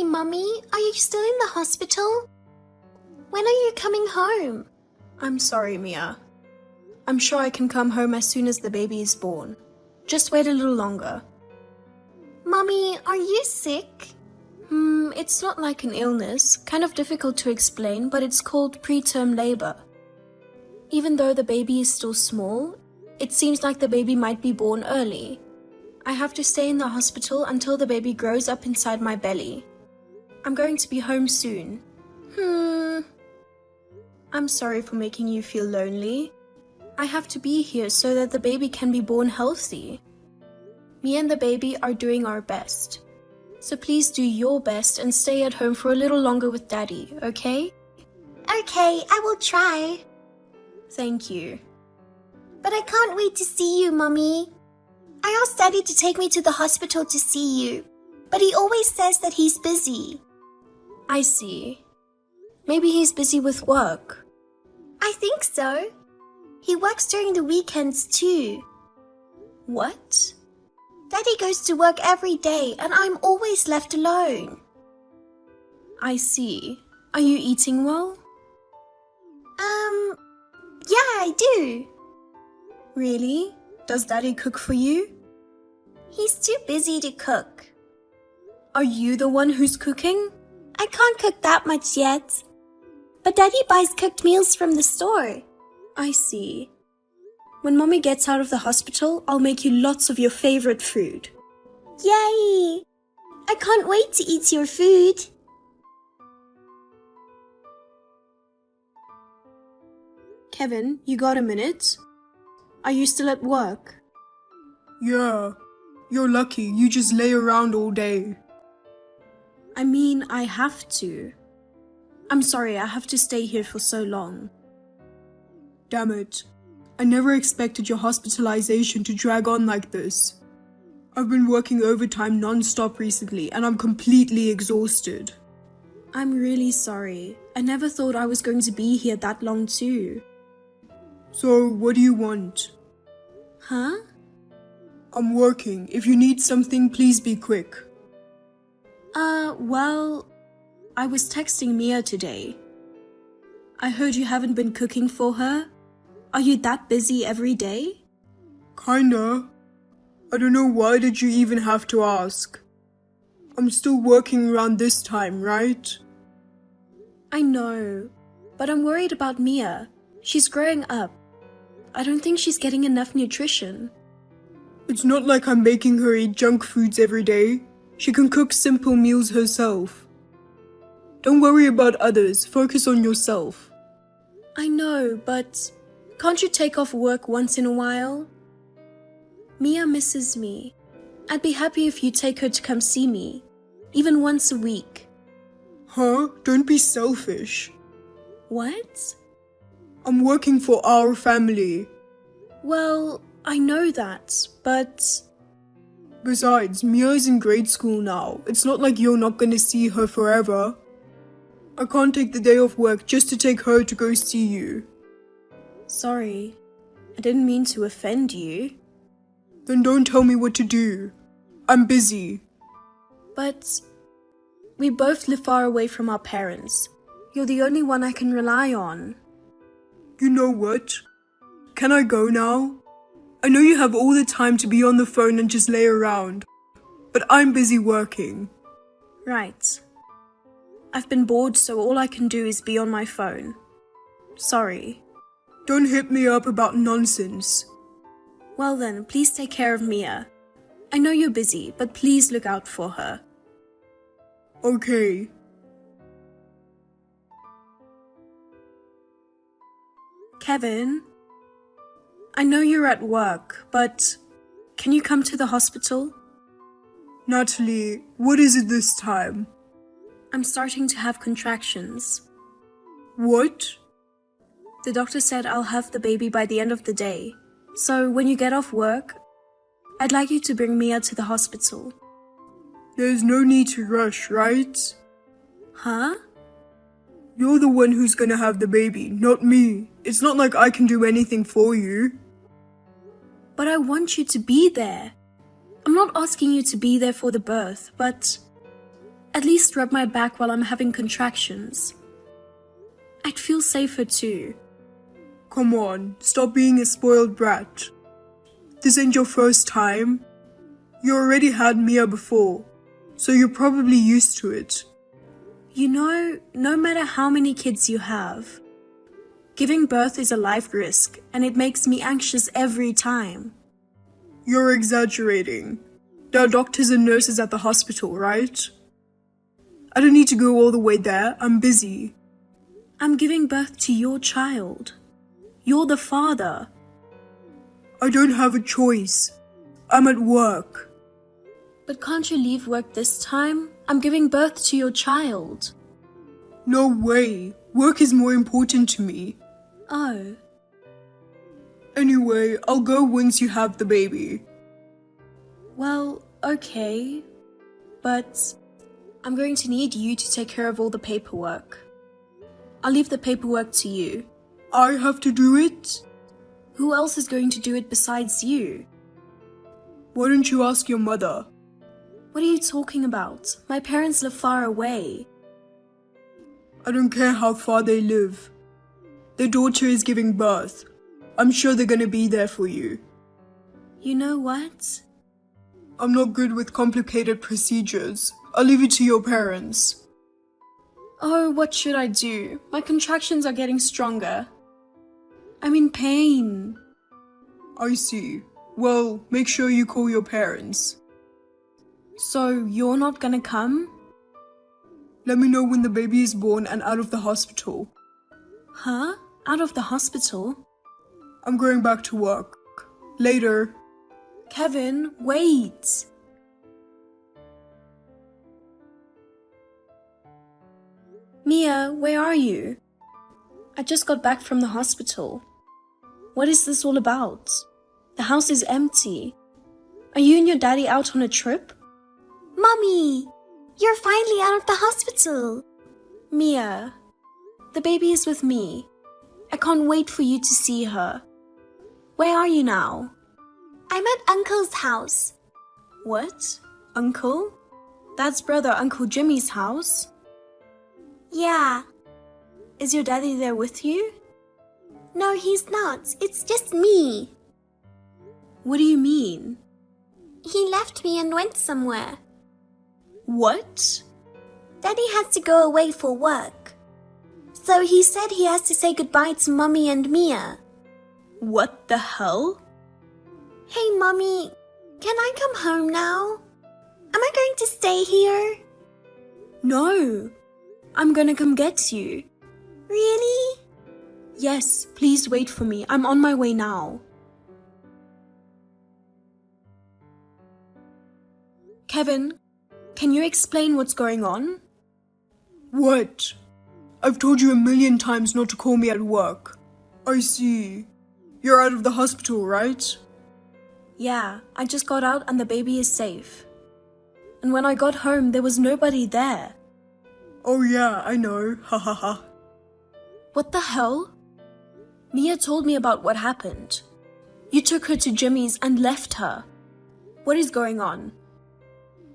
Mummy, are you still in the hospital? When are you coming home? I'm sorry, Mia. I'm sure I can come home as soon as the baby is born. Just wait a little longer. Mummy, are you sick? It's not like an illness, kind of difficult to explain, but it's called preterm labor. Even though the baby is still small, it seems like the baby might be born early. I have to stay in the hospital until the baby grows up inside my belly. I'm going to be home soon. I'm sorry for making you feel lonely. I have to be here so that the baby can be born healthy. Me and the baby are doing our best. So please do your best and stay at home for a little longer with Daddy, okay? Okay, I will try. Thank you. But I can't wait to see you, Mummy. I asked Daddy to take me to the hospital to see you, but he always says that he's busy. I see. Maybe he's busy with work. I think so. He works during the weekends too. What? Daddy goes to work every day and I'm always left alone. I see. Are you eating well? Yeah, I do. Really? Does Daddy cook for you? He's too busy to cook. Are you the one who's cooking? I can't cook that much yet. But Daddy buys cooked meals from the store. I see. When Mommy gets out of the hospital, I'll make you lots of your favorite food. Yay! I can't wait to eat your food. Kevin, you got a minute? Are you still at work? Yeah, you're lucky. You just lay around all day. I mean, I have to. I'm sorry, I have to stay here for so long. Damn it. I never expected your hospitalization to drag on like this. I've been working overtime non-stop recently and I'm completely exhausted. I'm really sorry. I never thought I was going to be here that long too. So, what do you want? Huh? I'm working. If you need something, please be quick. Well, I was texting Mia today. I heard you haven't been cooking for her. Are you that busy every day? Kinda. I don't know, why did you even have to ask? I'm still working around this time, right? I know, but I'm worried about Mia. She's growing up. I don't think she's getting enough nutrition. It's not like I'm making her eat junk foods every day. She can cook simple meals herself. Don't worry about others, focus on yourself. I know, but can't you take off work once in a while? Mia misses me. I'd be happy if you take her to come see me, even once a week. Huh? Don't be selfish. What? I'm working for our family. Well, I know that, but... Besides, Mia's in grade school now. It's not like you're not gonna see her forever. I can't take the day off work just to take her to go see you. Sorry, I didn't mean to offend you. Then don't tell me what to do. I'm busy. But we both live far away from our parents. You're the only one I can rely on. You know what? Can I go now? I know you have all the time to be on the phone and just lay around, but I'm busy working. Right. I've been bored, so all I can do is be on my phone. Sorry. Don't hit me up about nonsense. Well then, please take care of Mia. I know you're busy, but please look out for her. Okay. Kevin? I know you're at work, but can you come to the hospital? Natalie, what is it this time? I'm starting to have contractions. What? The doctor said I'll have the baby by the end of the day. So when you get off work, I'd like you to bring Mia to the hospital. There's no need to rush, right? Huh? You're the one who's gonna have the baby, not me. It's not like I can do anything for you. But I want you to be there. I'm not asking you to be there for the birth, but At least rub my back while I'm having contractions. I'd feel safer too. Come on, stop being a spoiled brat. This ain't your first time. You already had Mia before, so you're probably used to it. You know, no matter how many kids you have, giving birth is a life risk, and it makes me anxious every time. You're exaggerating. There are doctors and nurses at the hospital, right? I don't need to go all the way there. I'm busy. I'm giving birth to your child. You're the father. I don't have a choice. I'm at work. But can't you leave work this time? I'm giving birth to your child. No way. Work is more important to me. Oh, Anyway, I'll go once you have the baby. well, okay. But I'm going to need you to take care of all the paperwork. I'll leave the paperwork to you. I have to do it? Who else is going to do it besides you? Why don't you ask your mother? What are you talking about? My parents live far away. I don't care how far they live. Their daughter is giving birth. I'm sure they're gonna be there for you. You know what? I'm not good with complicated procedures. I'll leave it to your parents. Oh, what should I do? My contractions are getting stronger. I'm in pain. I see. Well, make sure you call your parents. So you're not gonna come? Let me know when the baby is born and out of the hospital. Huh? Out of the hospital? I'm going back to work. Later. Kevin, wait! Mia, where are you? I just got back from the hospital. What is this all about? The house is empty. Are you and your daddy out on a trip? Mommy, you're finally out of the hospital. Mia, the baby is with me. I can't wait for you to see her. Where are you now? I'm at Uncle's house. What? Uncle? That's brother Uncle Jimmy's house. Yeah. Is your daddy there with you? No, he's not. It's just me. What do you mean? He left me and went somewhere. What? Daddy has to go away for work. So he said he has to say goodbye to Mommy and Mia. What the hell? Hey, Mommy, can I come home now? Am I going to stay here? No. I'm gonna come get you. Really? Yes, please wait for me. I'm on my way now. Kevin, can you explain what's going on? What? I've told you a million times not to call me at work. I see. You're out of the hospital, right? Yeah, I just got out and the baby is safe. And when I got home, there was nobody there. Oh yeah, I know. Ha ha ha. What the hell? Mia told me about what happened. You took her to Jimmy's and left her. What is going on?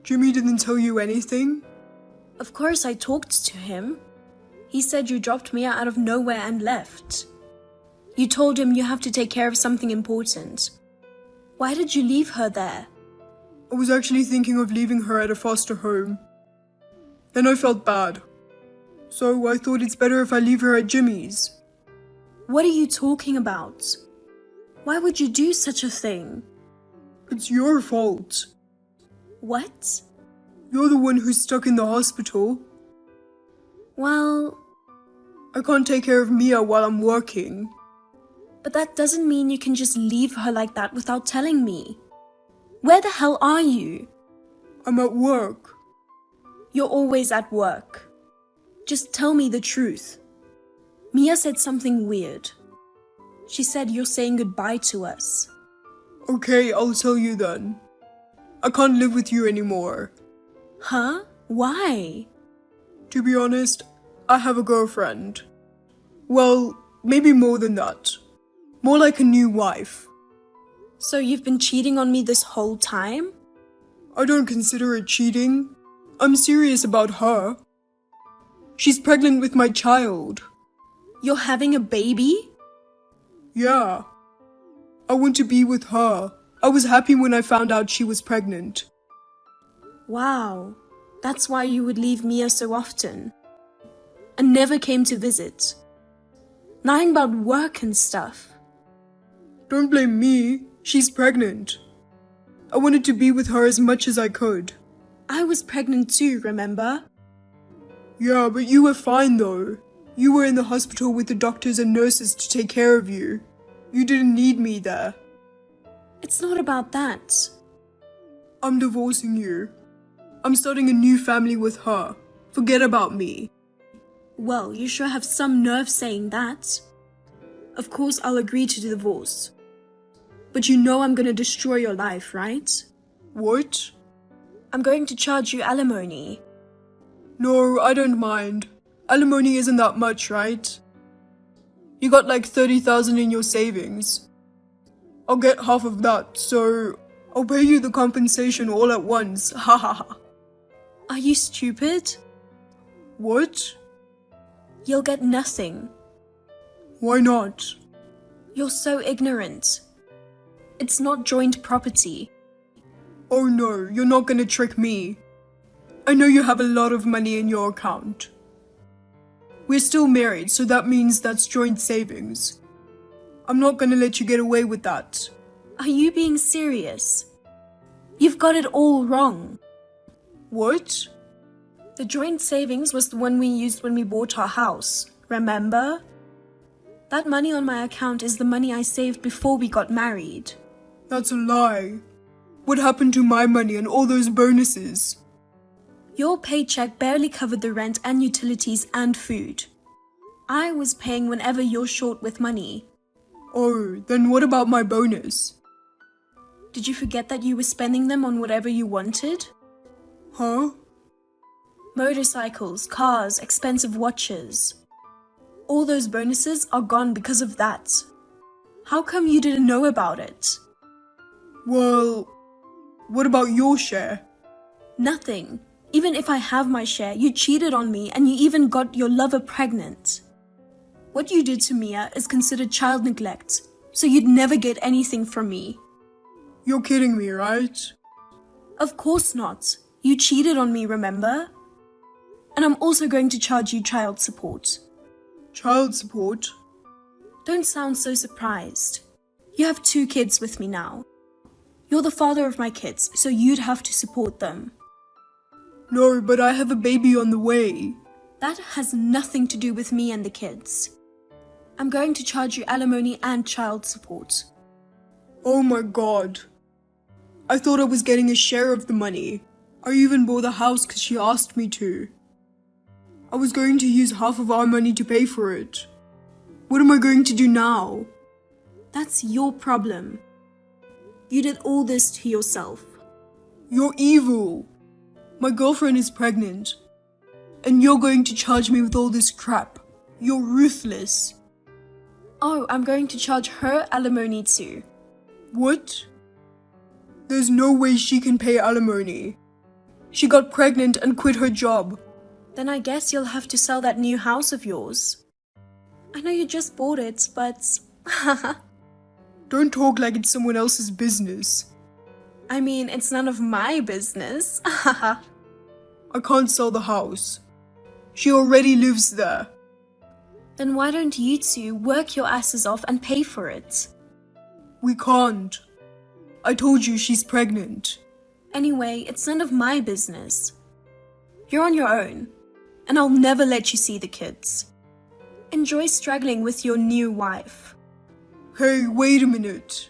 Jimmy didn't tell you anything? Of course I talked to him. He said you dropped Mia out of nowhere and left. You told him you have to take care of something important. Why did you leave her there? I was actually thinking of leaving her at a foster home. Then I felt bad. So I thought it's better if I leave her at Jimmy's. What are you talking about? Why would you do such a thing? It's your fault. What? You're the one who's stuck in the hospital. Well, I can't take care of Mia while I'm working. but that doesn't mean you can just leave her like that without telling me. Where the hell are you? I'm at work. You're always at work. Just tell me the truth. Mia said something weird. She said you're saying goodbye to us. Okay, I'll tell you then. I can't live with you anymore. Huh? Why? To be honest, I have a girlfriend. Well, maybe more than that. More like a new wife. So you've been cheating on me this whole time? I don't consider it cheating. I'm serious about her. She's pregnant with my child. You're having a baby? Yeah. I want to be with her. I was happy when I found out she was pregnant. Wow, that's why you would leave Mia so often and never came to visit. Lying about work and stuff. Don't blame me. She's pregnant. I wanted to be with her as much as I could. I was pregnant too, remember? Yeah, but you were fine though. You were in the hospital with the doctors and nurses to take care of you. You didn't need me there. It's not about that. I'm divorcing you. I'm starting a new family with her. Forget about me. Well, you sure have some nerve saying that. Of course, I'll agree to the divorce. But you know I'm gonna destroy your life, right? What? I'm going to charge you alimony. No, I don't mind. Alimony isn't that much, right? You got like 30,000 in your savings. I'll get half of that, so I'll pay you the compensation all at once. Ha ha ha. Are you stupid? What? You'll get nothing. Why not? You're so ignorant. It's not joint property. Oh no, you're not gonna trick me. I know you have a lot of money in your account. We're still married, so that means that's joint savings. I'm not gonna let you get away with that. Are you being serious? You've got it all wrong. What? The joint savings was the one we used when we bought our house, remember? That money on my account is the money I saved before we got married. That's a lie. What happened to my money and all those bonuses? Your paycheck barely covered the rent and utilities and food. I was paying whenever you're short with money. Oh, then what about my bonus? Did you forget that you were spending them on whatever you wanted? Huh? Motorcycles, cars, expensive watches. All those bonuses are gone because of that. How come you didn't know about it? Well, what about your share? Nothing. Even if I have my share, you cheated on me and you even got your lover pregnant. What you did to Mia is considered child neglect, so you'd never get anything from me. You're kidding me, right? Of course not. You cheated on me, remember? And I'm also going to charge you child support. Child support? Don't sound so surprised. You have 2 kids with me now. You're the father of my kids, so you'd have to support them. No, but I have a baby on the way. That has nothing to do with me and the kids. I'm going to charge you alimony and child support. Oh my god. I thought I was getting a share of the money. I even bought the house because she asked me to. I was going to use half of our money to pay for it. What am I going to do now? That's your problem. You did all this to yourself. You're evil. My girlfriend is pregnant. And you're going to charge me with all this crap. You're ruthless. Oh, I'm going to charge her alimony too. What? There's no way she can pay alimony. She got pregnant and quit her job. Then I guess you'll have to sell that new house of yours. I know you just bought it, but... Don't talk like it's someone else's business. I mean, it's none of my business. I can't sell the house. She already lives there. Then why don't you two work your asses off and pay for it? We can't. I told you she's pregnant. Anyway, it's none of my business. You're on your own, and I'll never let you see the kids. Enjoy struggling with your new wife. Hey, wait a minute.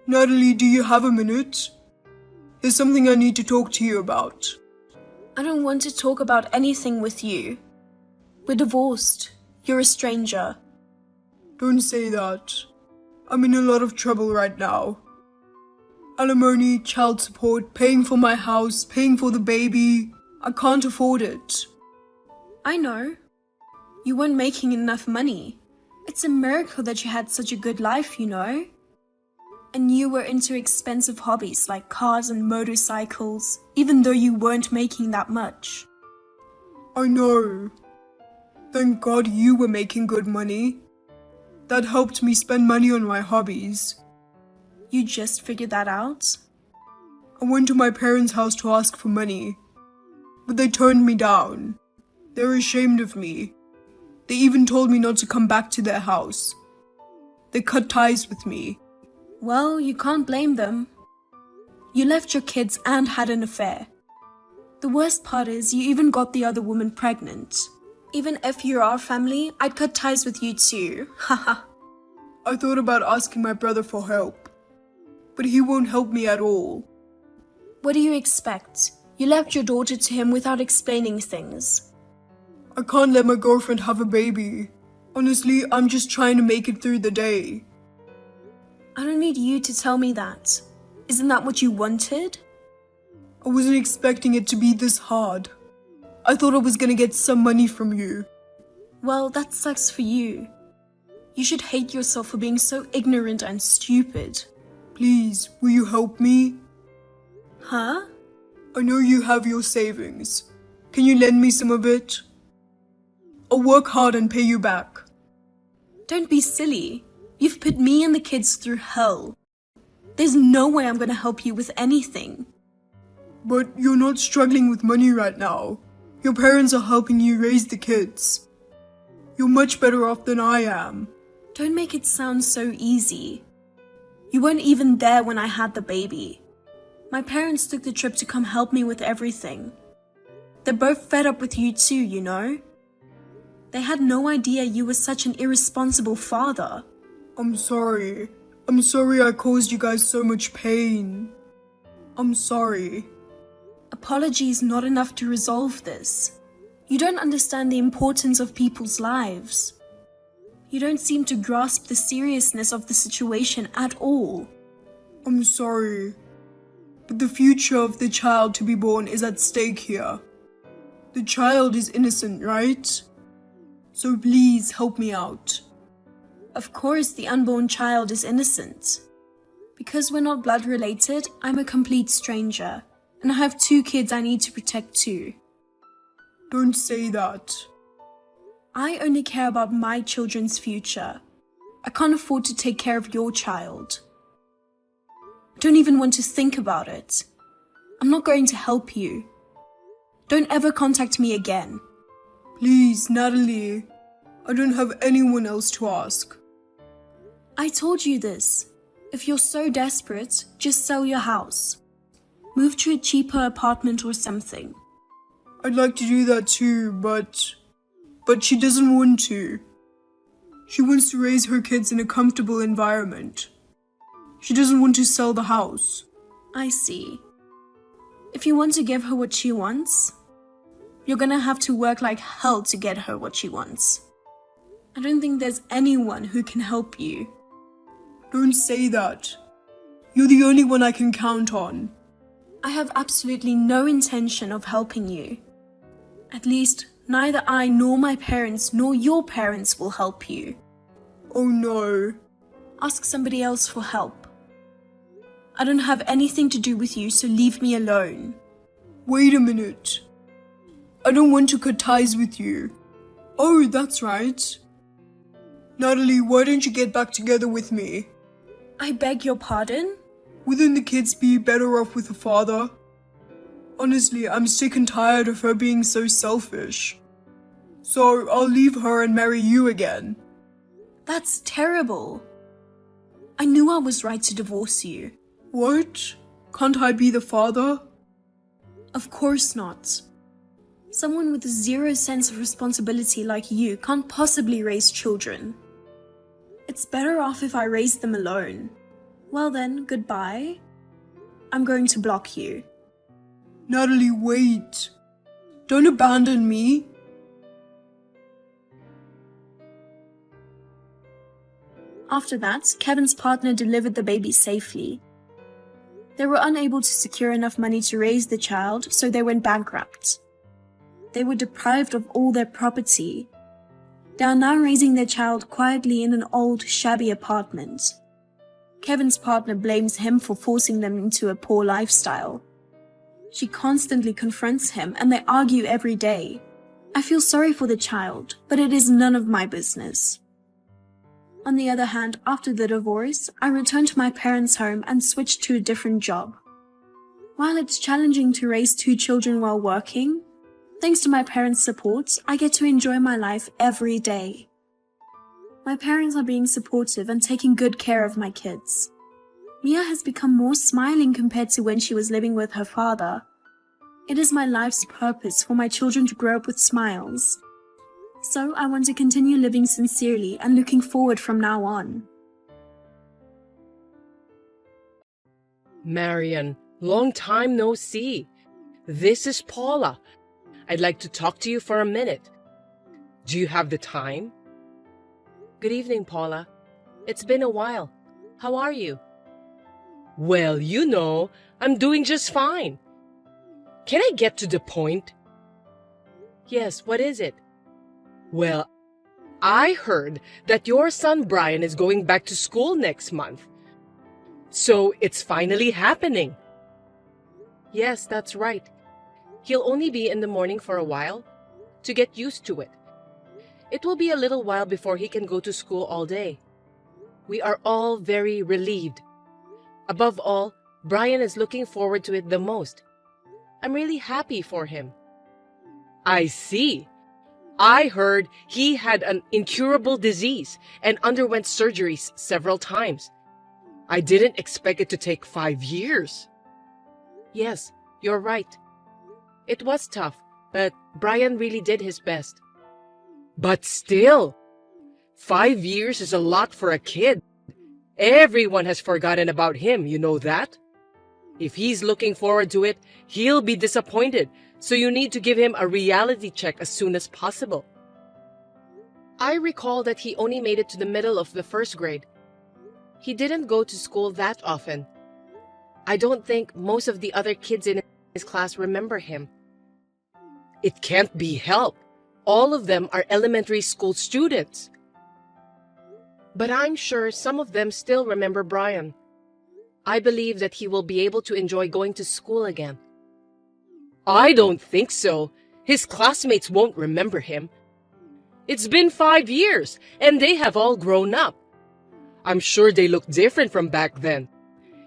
Natalie, do you have a minute? There's something I need to talk to you about. I don't want to talk about anything with you. We're divorced. You're a stranger. Don't say that. I'm in a lot of trouble right now. Alimony, child support, paying for my house, paying for the baby. I can't afford it. I know. You weren't making enough money. It's a miracle that you had such a good life, you know? And you were into expensive hobbies like cars and motorcycles, even though you weren't making that much. I know. Thank God you were making good money. That helped me spend money on my hobbies. You just figured that out? I went to my parents' house to ask for money, but they turned me down. They're ashamed of me. They even told me not to come back to their house. They cut ties with me. Well, you can't blame them. You left your kids and had an affair. The worst part is you even got the other woman pregnant. Even if you're our family, I'd cut ties with you too. Haha. I thought about asking my brother for help, but he won't help me at all. What do you expect? You left your daughter to him without explaining things. I can't let my girlfriend have a baby. Honestly, I'm just trying to make it through the day. I don't need you to tell me that. Isn't that what you wanted? I wasn't expecting it to be this hard. I thought I was gonna get some money from you. Well, that sucks for you. You should hate yourself for being so ignorant and stupid. Please, will you help me? Huh? I know you have your savings. Can you lend me some of it? I'll work hard and pay you back. Don't be silly. You've put me and the kids through hell. There's no way I'm gonna help you with anything. But you're not struggling with money right now. Your parents are helping you raise the kids. You're much better off than I am. Don't make it sound so easy. You weren't even there when I had the baby. My parents took the trip to come help me with everything. They're both fed up with you too, you know? They had no idea you were such an irresponsible father. I'm sorry. I'm sorry I caused you guys so much pain. I'm sorry. Apology is not enough to resolve this. You don't understand the importance of people's lives. You don't seem to grasp the seriousness of the situation at all. I'm sorry. But the future of the child to be born is at stake here. The child is innocent, right? So please help me out. Of course, the unborn child is innocent. Because we're not blood related, I'm a complete stranger. And I have 2 kids I need to protect too. Don't say that. I only care about my children's future. I can't afford to take care of your child. I don't even want to think about it. I'm not going to help you. Don't ever contact me again. Please, Natalie. I don't have anyone else to ask. I told you this. If you're so desperate, just sell your house. Move to a cheaper apartment or something. I'd like to do that too, but she doesn't want to. She wants to raise her kids in a comfortable environment. She doesn't want to sell the house. I see. If you want to give her what she wants, you're gonna have to work like hell to get her what she wants. I don't think there's anyone who can help you. Don't say that. You're the only one I can count on. I have absolutely no intention of helping you. At least, neither I nor my parents nor your parents will help you. Oh no. Ask somebody else for help. I don't have anything to do with you, so leave me alone. Wait a minute. I don't want to cut ties with you. Oh, that's right. Natalie, why don't you get back together with me? I beg your pardon? Wouldn't the kids be better off with a father? Honestly, I'm sick and tired of her being so selfish. So I'll leave her and marry you again. That's terrible. I knew I was right to divorce you. What? Can't I be the father? Of course not. Someone with zero sense of responsibility like you can't possibly raise children. It's better off if I raise them alone. Well then, goodbye. I'm going to block you. Natalie, wait. Don't abandon me. After that, Kevin's partner delivered the baby safely. They were unable to secure enough money to raise the child, so they went bankrupt. They were deprived of all their property. They are now raising their child quietly in an old, shabby apartment. Kevin's partner blames him for forcing them into a poor lifestyle. She constantly confronts him and they argue every day. I feel sorry for the child, but it is none of my business. On the other hand, after the divorce, I returned to my parents' home and switched to a different job. While it's challenging to raise 2 children while working, thanks to my parents' support, I get to enjoy my life every day. My parents are being supportive and taking good care of my kids. Mia has become more smiling compared to when she was living with her father. It is my life's purpose for my children to grow up with smiles. So I want to continue living sincerely and looking forward from now on. Marian, long time no see. This is Paula. I'd like to talk to you for a minute. Do you have the time? Good evening, Paula. It's been a while. How are you? Well, I'm doing just fine. Can I get to the point? Yes, what is it? Well, I heard that your son Brian is going back to school next month. So it's finally happening. Yes, that's right. He'll only be in the morning for a while, to get used to it. It will be a little while before he can go to school all day. We are all very relieved. Above all, Brian is looking forward to it the most. I'm really happy for him. I see. I heard he had an incurable disease and underwent surgeries several times. I didn't expect it to take 5 years. Yes, you're right. It was tough, but Brian really did his best. But still, 5 years is a lot for a kid. Everyone has forgotten about him, you know that? If he's looking forward to it, he'll be disappointed, so you need to give him a reality check as soon as possible. I recall that he only made it to the middle of the 1st grade. He didn't go to school that often. I don't think most of the other kids in his class remember him. It can't be helped. All of them are elementary school students. But I'm sure some of them still remember Brian. I believe that he will be able to enjoy going to school again. I don't think so. His classmates won't remember him. It's been 5 years, and they have all grown up. I'm sure they look different from back then.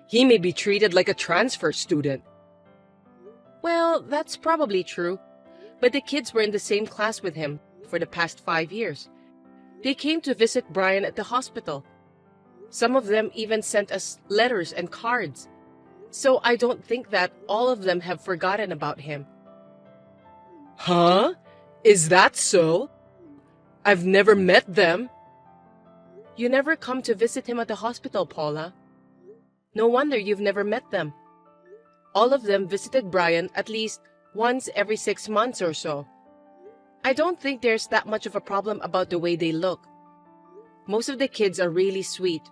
He may be treated like a transfer student. Well, that's probably true. But the kids were in the same class with him for the past 5 years. They came to visit Brian at the hospital. Some of them even sent us letters and cards. So I don't think that all of them have forgotten about him. Huh? Is that so? I've never met them. You never come to visit him at the hospital, Paula. No wonder you've never met them. All of them visited Brian at least once every 6 months or so. I don't think there's that much of a problem about the way they look. Most of the kids are really sweet.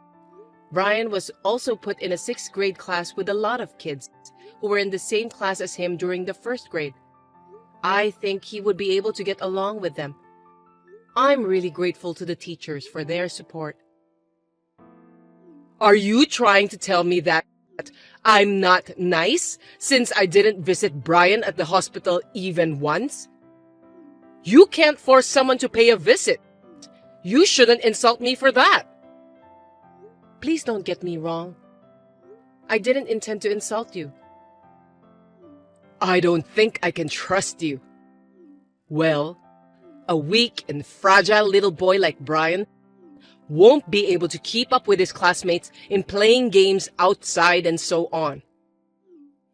Brian was also put in a 6th grade class with a lot of kids who were in the same class as him during the 1st grade. I think he would be able to get along with them. I'm really grateful to the teachers for their support. Are you trying to tell me that I'm not nice since I didn't visit Brian at the hospital even once? You can't force someone to pay a visit. You shouldn't insult me for that. Please don't get me wrong. I didn't intend to insult you. I don't think I can trust you. Well, a weak and fragile little boy like Brian won't be able to keep up with his classmates in playing games outside and so on.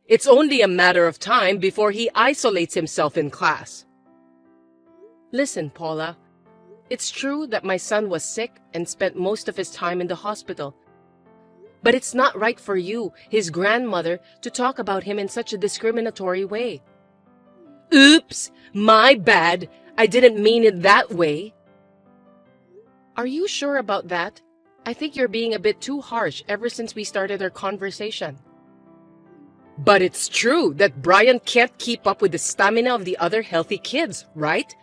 It's only a matter of time before he isolates himself in class. Listen, Paula, it's true that my son was sick and spent most of his time in the hospital. But it's not right for you, his grandmother, to talk about him in such a discriminatory way. Oops, my bad. I didn't mean it that way. Are you sure about that? I think you're being a bit too harsh ever since we started our conversation. But it's true that Brian can't keep up with the stamina of the other healthy kids, right?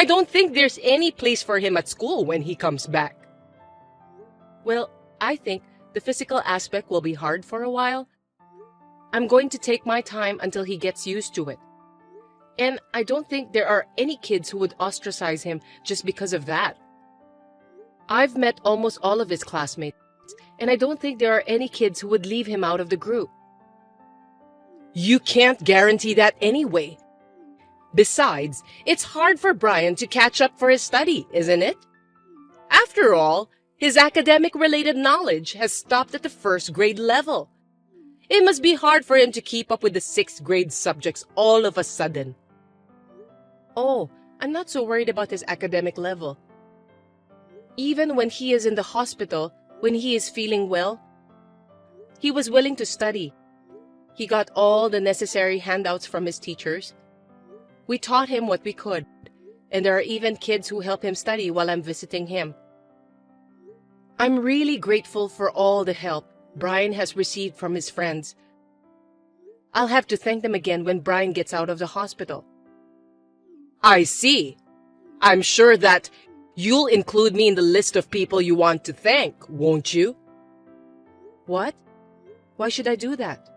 I don't think there's any place for him at school when he comes back. Well, I think the physical aspect will be hard for a while. I'm going to take my time until he gets used to it. And I don't think there are any kids who would ostracize him just because of that. I've met almost all of his classmates, and I don't think there are any kids who would leave him out of the group. You can't guarantee that anyway. Besides, it's hard for Brian to catch up for his study, isn't it? After all, his academic-related knowledge has stopped at the first grade level. It must be hard for him to keep up with the 6th grade subjects all of a sudden. Oh, I'm not so worried about his academic level. Even when he is in the hospital, when he is feeling well, he was willing to study. He got all the necessary handouts from his teachers. We taught him what we could, and there are even kids who help him study while I'm visiting him. I'm really grateful for all the help Brian has received from his friends. I'll have to thank them again when Brian gets out of the hospital. I see. I'm sure that you'll include me in the list of people you want to thank, won't you? What? Why should I do that?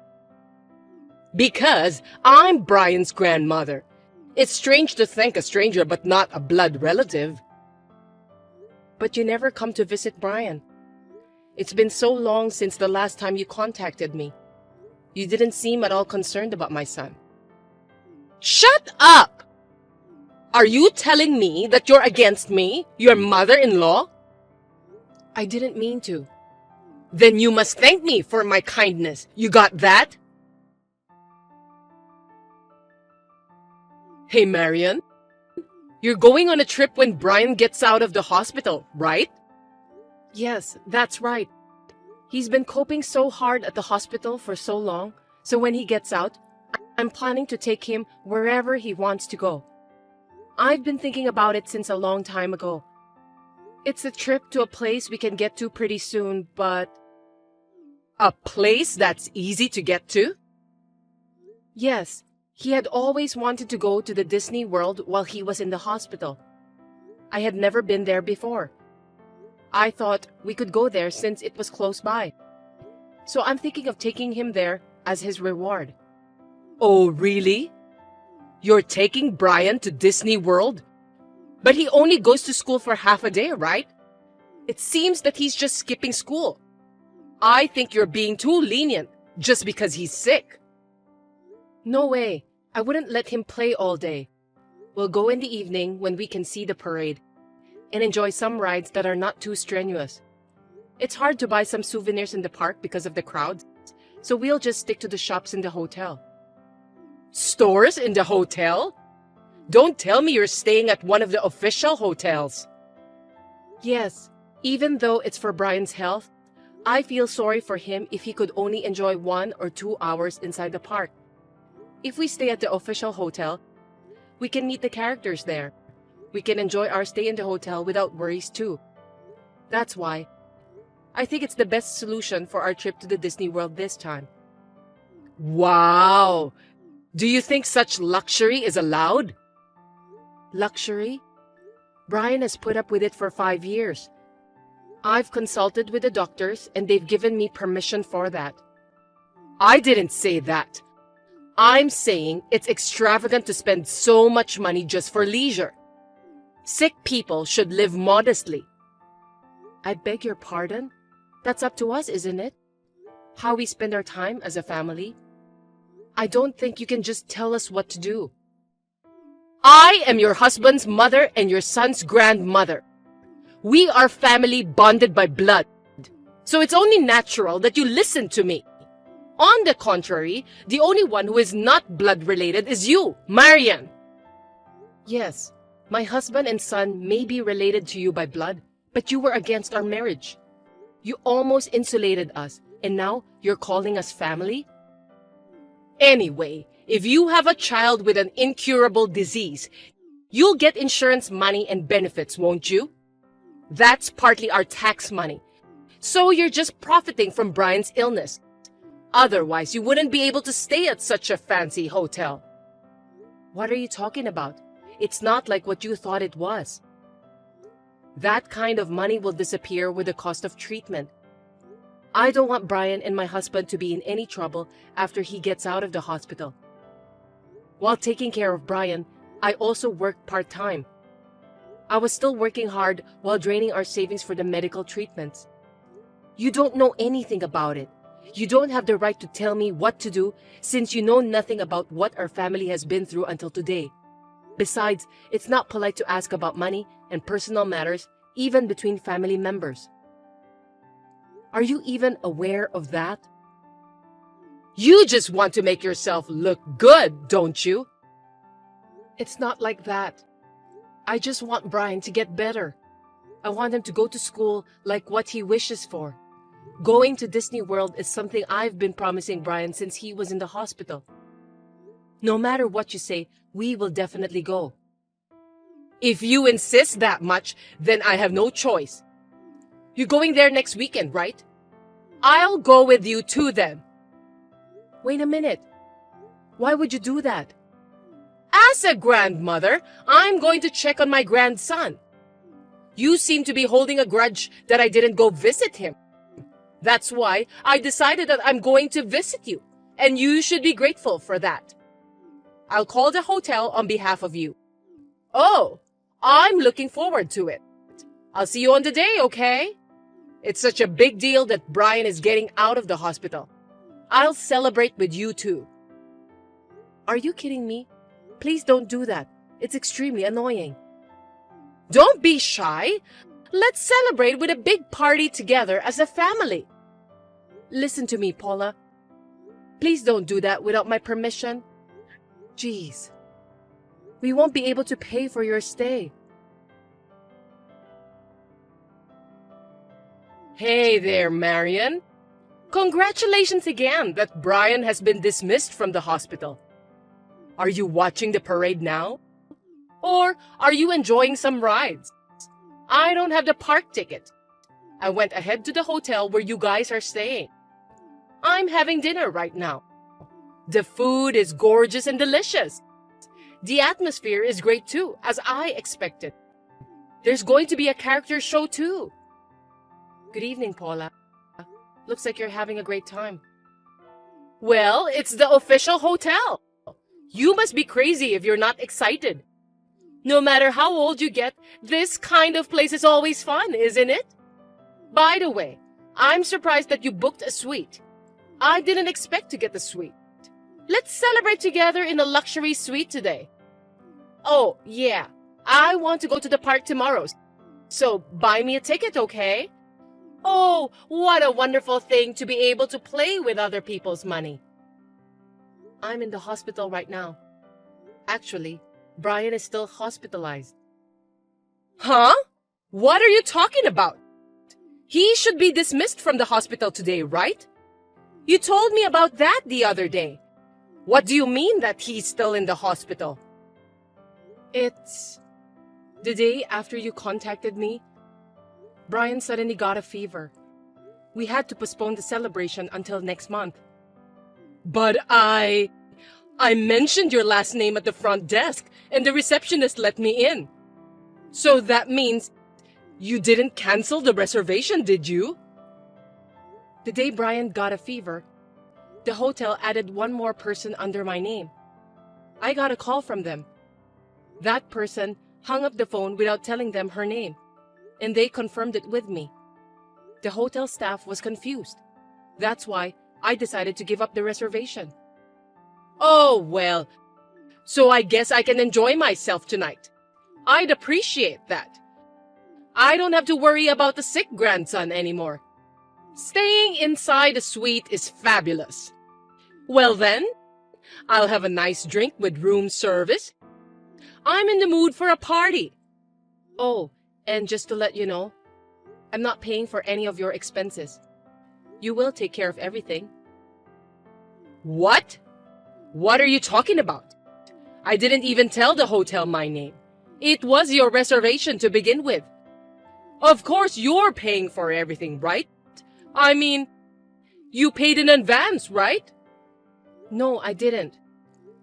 Because I'm Brian's grandmother. It's strange to thank a stranger but not a blood relative. But you never come to visit Brian. It's been so long since the last time you contacted me. You didn't seem at all concerned about my son. Shut up! Are you telling me that you're against me, your mother-in-law? I didn't mean to. Then you must thank me for my kindness. You got that? Hey, Marian. You're going on a trip when Brian gets out of the hospital, right? Yes, that's right. He's been coping so hard at the hospital for so long, so when he gets out, I'm planning to take him wherever he wants to go. I've been thinking about it since a long time ago. It's a trip to a place we can get to pretty soon, but... A place that's easy to get to? Yes, he had always wanted to go to the Disney World while he was in the hospital. I had never been there before. I thought we could go there since it was close by. So I'm thinking of taking him there as his reward. Oh, really? You're taking Brian to Disney World? But he only goes to school for half a day, right? It seems that he's just skipping school. I think you're being too lenient just because he's sick. No way. I wouldn't let him play all day. We'll go in the evening when we can see the parade and enjoy some rides that are not too strenuous. It's hard to buy some souvenirs in the park because of the crowds, so we'll just stick to the shops in the hotel. Stores in the hotel? Don't tell me you're staying at one of the official hotels. Yes, even though it's for Brian's health, I feel sorry for him if he could only enjoy 1 or 2 hours inside the park. If we stay at the official hotel, we can meet the characters there. We can enjoy our stay in the hotel without worries too. That's why I think it's the best solution for our trip to the Disney World this time. Wow! Do you think such luxury is allowed? Luxury? Brian has put up with it for 5 years. I've consulted with the doctors and they've given me permission for that. I didn't say that. I'm saying it's extravagant to spend so much money just for leisure. Sick people should live modestly. I beg your pardon? That's up to us, isn't it? How we spend our time as a family. I don't think you can just tell us what to do. I am your husband's mother and your son's grandmother. We are family bonded by blood. So it's only natural that you listen to me. On the contrary, the only one who is not blood-related is you, Marian. Yes, my husband and son may be related to you by blood, but you were against our marriage. You almost insulated us, and now you're calling us family? Anyway, if you have a child with an incurable disease, you'll get insurance money and benefits, won't you? That's partly our tax money. So you're just profiting from Brian's illness. Otherwise, you wouldn't be able to stay at such a fancy hotel. What are you talking about? it's not like what you thought it was. That kind of money will disappear with the cost of treatment. I don't want Brian and my husband to be in any trouble after he gets out of the hospital. While taking care of Brian, I also worked part-time. I was still working hard while draining our savings for the medical treatments. You don't know anything about it. You don't have the right to tell me what to do since you know nothing about what our family has been through until today. Besides, it's not polite to ask about money and personal matters, even between family members. Are you even aware of that? You just want to make yourself look good, don't you? It's not like that. I just want Brian to get better. I want him to go to school like what he wishes for. Going to Disney World is something I've been promising Brian since he was in the hospital. No matter what you say, we will definitely go. If you insist that much, then I have no choice. You're going there next weekend, right? I'll go with you too then. Wait a minute. Why would you do that? As a grandmother, I'm going to check on my grandson. You seem to be holding a grudge that I didn't go visit him. That's why I decided that I'm going to visit you, and you should be grateful for that. I'll call the hotel on behalf of you. Oh, I'm looking forward to it. I'll see you on the day, okay? It's such a big deal that Brian is getting out of the hospital. I'll celebrate with you too. Are you kidding me? Please don't do that. It's extremely annoying. Don't be shy. Let's celebrate with a big party together as a family. Listen to me, Paula. Please don't do that without my permission. Jeez. We won't be able to pay for your stay. Hey there, Marion. Congratulations again that Brian has been dismissed from the hospital. Are you watching the parade now? Or are you enjoying some rides? I don't have the park ticket. I went ahead to the hotel where you guys are staying. I'm having dinner right now. The food is gorgeous and delicious. The atmosphere is great too, as I expected. There's going to be a character show too. Good evening, Paula. Looks like you're having a great time. Well, it's the official hotel. You must be crazy if you're not excited. No matter how old you get, this kind of place is always fun, isn't it? By the way, I'm surprised that you booked a suite. I didn't expect to get the suite. Let's celebrate together in a luxury suite today. Oh, yeah. I want to go to the park tomorrow. So buy me a ticket, okay? Oh, what a wonderful thing to be able to play with other people's money. I'm in the hospital right now. Actually, Brian is still hospitalized. Huh? What are you talking about? He should be dismissed from the hospital today, right? You told me about that the other day. What do you mean that he's still in the hospital? It's the day after you contacted me. Brian suddenly got a fever. We had to postpone the celebration until next month. But I mentioned your last name at the front desk and the receptionist let me in. So that means you didn't cancel the reservation, did you? The day Brian got a fever, the hotel added one more person under my name. I got a call from them. That person hung up the phone without telling them her name, and they confirmed it with me. The hotel staff was confused. That's why I decided to give up the reservation. Oh, well, so I guess I can enjoy myself tonight. I'd appreciate that. I don't have to worry about the sick grandson anymore. Staying inside a suite is fabulous. Well then, I'll have a nice drink with room service. I'm in the mood for a party. Oh, and just to let you know, I'm not paying for any of your expenses. You will take care of everything. What? What are you talking about? I didn't even tell the hotel my name. It was your reservation to begin with. Of course you're paying for everything, right? I mean, you paid in advance, right? No, I didn't.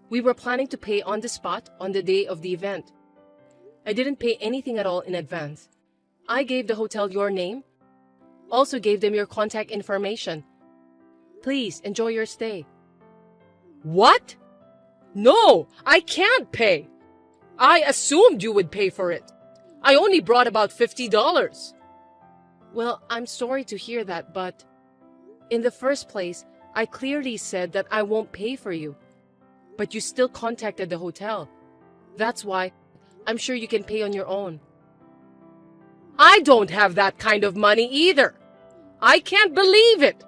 We were planning to pay on the spot on the day of the event, I didn't pay anything at all in advance. I gave the hotel your name, also gave them your contact information. Please enjoy your stay. What? No, I can't pay. I assumed you would pay for it. I only brought about $50. Well, I'm sorry to hear that, but in the first place, I clearly said that I won't pay for you. But you still contacted the hotel. That's why I'm sure you can pay on your own. I don't have that kind of money either. I can't believe it.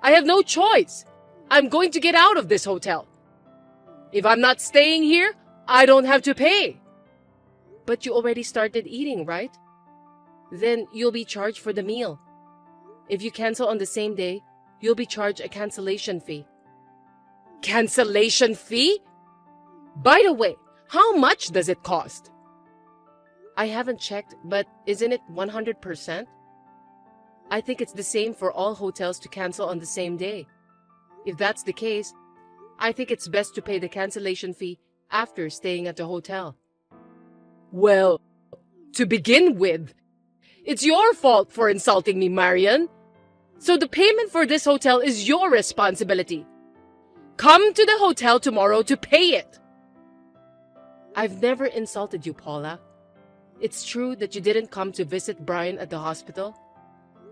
I have no choice. I'm going to get out of this hotel. If I'm not staying here, I don't have to pay. But you already started eating, right? Then you'll be charged for the meal. If you cancel on the same day, you'll be charged a cancellation fee. Cancellation fee? By the way, how much does it cost? I haven't checked, but isn't it 100%? I think it's the same for all hotels to cancel on the same day. If that's the case, I think it's best to pay the cancellation fee after staying at the hotel. Well, to begin with, it's your fault for insulting me, Marian. So the payment for this hotel is your responsibility. Come to the hotel tomorrow to pay it. I've never insulted you, Paula. It's true that you didn't come to visit Brian at the hospital.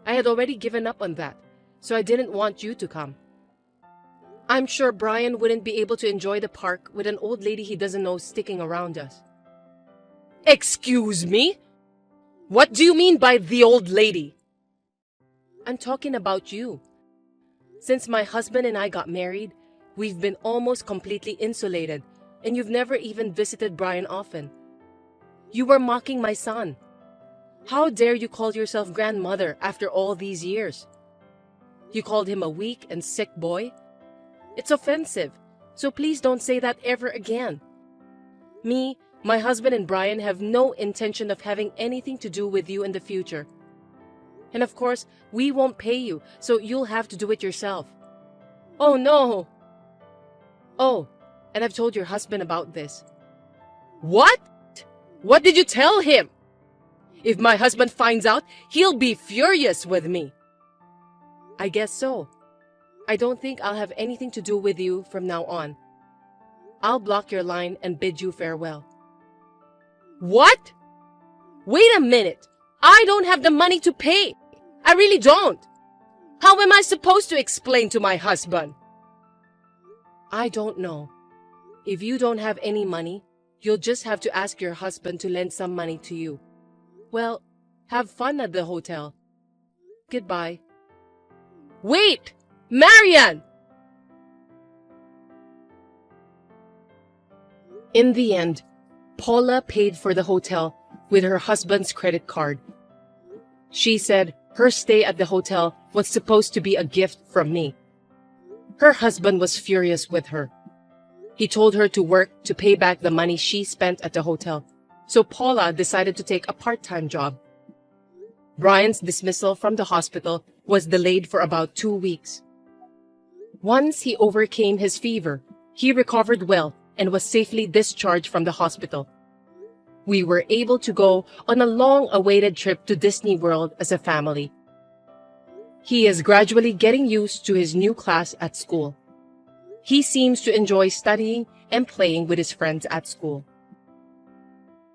I had already given up on that, so I didn't want you to come. I'm sure Brian wouldn't be able to enjoy the park with an old lady he doesn't know sticking around us. Excuse me? What do you mean by the old lady? I'm talking about you. Since my husband and I got married, we've been almost completely insulated, and you've never even visited Brian often. You were mocking my son. How dare you call yourself grandmother after all these years? You called him a weak and sick boy? It's offensive, so please don't say that ever again. Me, my husband and Brian have no intention of having anything to do with you in the future. And of course, we won't pay you, so you'll have to do it yourself. Oh no! Oh, and I've told your husband about this. What? What did you tell him? If my husband finds out, he'll be furious with me. I guess so. I don't think I'll have anything to do with you from now on. I'll block your line and bid you farewell. What? Wait a minute. I don't have the money to pay. I really don't. How am I supposed to explain to my husband? I don't know. If you don't have any money, you'll just have to ask your husband to lend some money to you. Well, have fun at the hotel. Goodbye. Wait! Marian! In the end, Paula paid for the hotel with her husband's credit card. She said her stay at the hotel was supposed to be a gift from me. Her husband was furious with her. He told her to work to pay back the money she spent at the hotel, so Paula decided to take a part-time job. Brian's dismissal from the hospital was delayed for about 2 weeks. Once he overcame his fever, he recovered well and was safely discharged from the hospital. We were able to go on a long-awaited trip to Disney World as a family. He is gradually getting used to his new class at school. He seems to enjoy studying and playing with his friends at school.